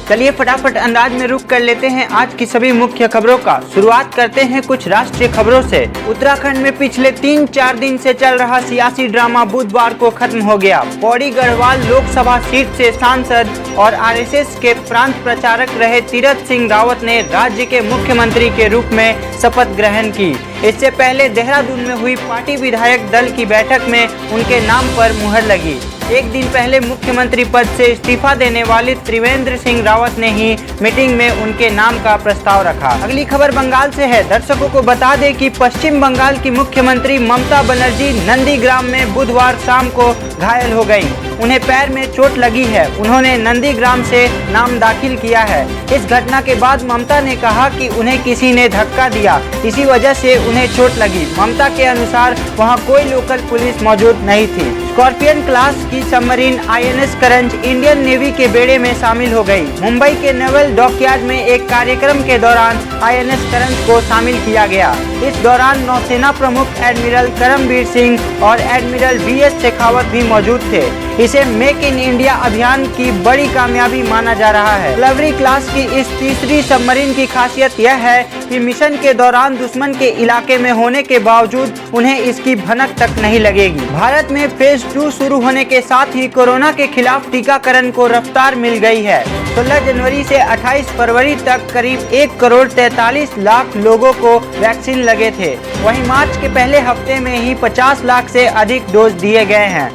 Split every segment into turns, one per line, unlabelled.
चलिए फटाफट अंदाज में रुक कर लेते हैं आज की सभी मुख्य खबरों का। शुरुआत करते हैं कुछ राष्ट्रीय खबरों से। उत्तराखंड में पिछले 3-4 दिन से चल रहा सियासी ड्रामा बुधवार को खत्म हो गया। पौड़ी गढ़वाल लोकसभा सीट से सांसद और आरएसएस के प्रांत प्रचारक रहे तीरथ सिंह रावत ने राज्य के मुख्यमंत्री के रूप में शपथ ग्रहण की। इससे पहले देहरादून में हुई पार्टी विधायक दल की बैठक में उनके नाम पर मुहर लगी। एक दिन पहले मुख्यमंत्री पद से इस्तीफा देने वाले त्रिवेंद्र सिंह रावत ने ही मीटिंग में उनके नाम का प्रस्ताव रखा। अगली खबर बंगाल से है। दर्शकों को बता दें कि पश्चिम बंगाल की मुख्यमंत्री ममता बनर्जी नंदीग्राम में बुधवार शाम को घायल हो गयी। उन्हें पैर में चोट लगी है। उन्होंने नंदीग्राम से नाम दाखिल किया है। इस घटना के बाद ममता ने कहा कि उन्हें किसी ने धक्का दिया, इसी वजह से उन्हें चोट लगी। ममता के अनुसार वहां कोई लोकल पुलिस मौजूद नहीं थी। स्कॉर्पियन क्लास की सबमरीन आईएनएस करंज इंडियन नेवी के बेड़े में शामिल हो गई। मुंबई के नेवल डॉकयार्ड में एक कार्यक्रम के दौरान आईएनएस करंज को शामिल किया गया। इस दौरान नौसेना प्रमुख एडमिरल करमबीर सिंह और एडमिरल बीएस शेखावत भी मौजूद थे। इसे मेक इन इंडिया अभियान की बड़ी कामयाबी माना जा रहा है। फ्लवरी क्लास की इस तीसरी सबमरीन की खासियत यह है कि मिशन के दौरान दुश्मन के इलाके में होने के बावजूद उन्हें इसकी भनक तक नहीं लगेगी। भारत में फेज 2 शुरू होने के साथ ही कोरोना के खिलाफ टीकाकरण को रफ्तार मिल गई है। 16 जनवरी से 28 फरवरी तक करीब 1 करोड़ 43 लाख लोगों को वैक्सीन लगे थे। वहीं मार्च के पहले हफ्ते में ही 50 लाख से अधिक डोज दिए गए हैं,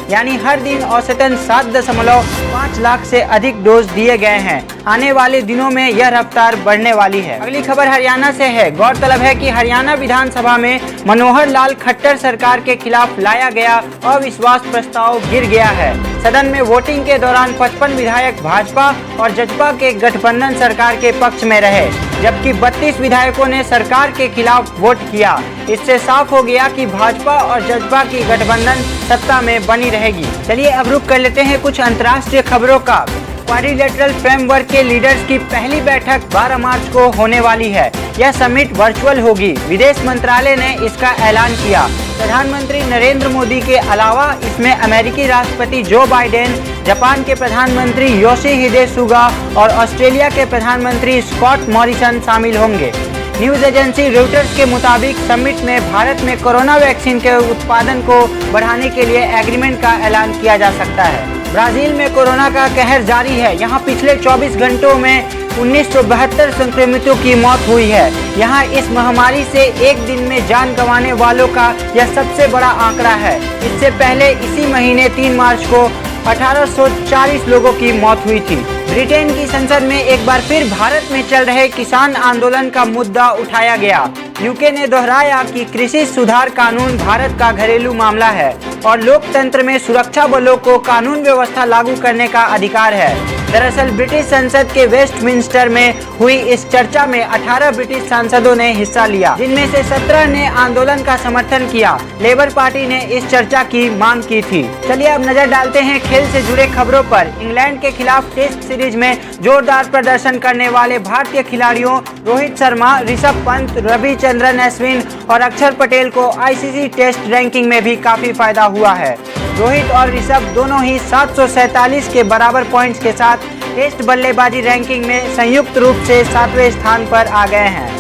यानी हर दिन औसतन 7.5 लाख से अधिक डोज दिए गए हैं। आने वाले दिनों में यह रफ्तार बढ़ने वाली है। अगली खबर हरियाणा से है। गौरतलब है कि हरियाणा विधानसभा में मनोहर लाल खट्टर सरकार के खिलाफ लाया गया अविश्वास प्रस्ताव गिर गया है। सदन में वोटिंग के दौरान 55 विधायक भाजपा और जजपा के गठबंधन सरकार के पक्ष में रहे, जबकि 32 विधायकों ने सरकार के खिलाफ वोट किया। इससे साफ हो गया कि भाजपा और जजपा की गठबंधन सत्ता में बनी रहेगी। चलिए अब रुक कर लेते हैं कुछ अंतर्राष्ट्रीय खबरों का। क्वाड्रिलेटरल फ्रेमवर्क के लीडर्स की पहली बैठक 12 मार्च को होने वाली है। यह समिट वर्चुअल होगी। विदेश मंत्रालय ने इसका ऐलान किया। प्रधानमंत्री नरेंद्र मोदी के अलावा इसमें अमेरिकी राष्ट्रपति जो बाइडेन, जापान के प्रधानमंत्री योशिहिदे सुगा और ऑस्ट्रेलिया के प्रधानमंत्री स्कॉट मॉरिसन शामिल होंगे। न्यूज एजेंसी रॉयटर्स के मुताबिक समिट में भारत में कोरोना वैक्सीन के उत्पादन को बढ़ाने के लिए एग्रीमेंट का ऐलान किया जा सकता है। ब्राजील में कोरोना का कहर जारी है। यहाँ पिछले 24 घंटों में 1972 संक्रमितों की मौत हुई है। यहाँ इस महामारी से एक दिन में जान गंवाने वालों का यह सबसे बड़ा आंकड़ा है। इससे पहले इसी महीने 3 मार्च को 1840 लोगों की मौत हुई थी। ब्रिटेन की संसद में एक बार फिर भारत में चल रहे किसान आंदोलन का मुद्दा उठाया गया। यूके ने दोहराया कि कृषि सुधार कानून भारत का घरेलू मामला है और लोकतंत्र में सुरक्षा बलों को कानून व्यवस्था लागू करने का अधिकार है। दरअसल ब्रिटिश संसद के वेस्टमिंस्टर में हुई इस चर्चा में 18 ब्रिटिश सांसदों ने हिस्सा लिया, जिनमें से 17 ने आंदोलन का समर्थन किया। लेबर पार्टी ने इस चर्चा की मांग की थी। चलिए अब नजर डालते हैं खेल से जुड़े खबरों पर। इंग्लैंड के खिलाफ टेस्ट सीरीज में जोरदार प्रदर्शन करने वाले भारतीय खिलाड़ियों रोहित शर्मा, ऋषभ पंत, रविचंद्रन अश्विन और अक्षर पटेल को आईसीसी टेस्ट रैंकिंग में भी काफी फायदा हुआ है। रोहित और ऋषभ दोनों ही 747 के बराबर पॉइंट्स के साथ टेस्ट बल्लेबाजी रैंकिंग में संयुक्त रूप से 7वें स्थान पर आ गए हैं।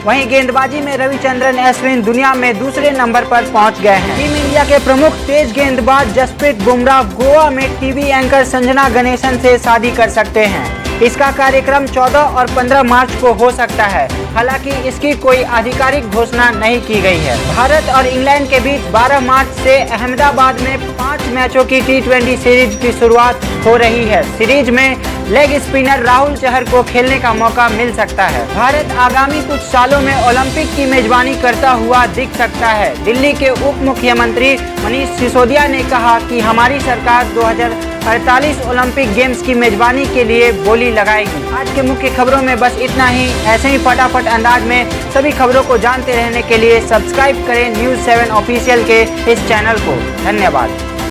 वहीं गेंदबाजी में रविचंद्रन अश्विन दुनिया में दूसरे नंबर पर पहुंच गए हैं। टीम इंडिया के प्रमुख तेज गेंदबाज जसप्रीत बुमराह गोवा में टीवी एंकर संजना गणेशन से शादी कर सकते हैं। इसका कार्यक्रम 14 और 15 मार्च को हो सकता है। हालांकि इसकी कोई आधिकारिक घोषणा नहीं की गई है। भारत और इंग्लैंड के बीच 12 मार्च से अहमदाबाद में 5 मैचों की T20 सीरीज की शुरुआत हो रही है। सीरीज में लेग स्पिनर राहुल चहर को खेलने का मौका मिल सकता है। भारत आगामी कुछ सालों में ओलंपिक की मेजबानी करता हुआ दिख सकता है। दिल्ली के उप मुख्यमंत्री मनीष सिसोदिया ने कहा कि हमारी सरकार 2048 ओलंपिक गेम्स की मेजबानी के लिए बोली लगाएगी। आज के मुख्य खबरों में बस इतना ही। ऐसे ही फटाफट अंदाज में सभी खबरों को जानते रहने के लिए सब्सक्राइब करें न्यूज़ 7 ऑफिशियल के इस चैनल को। धन्यवाद।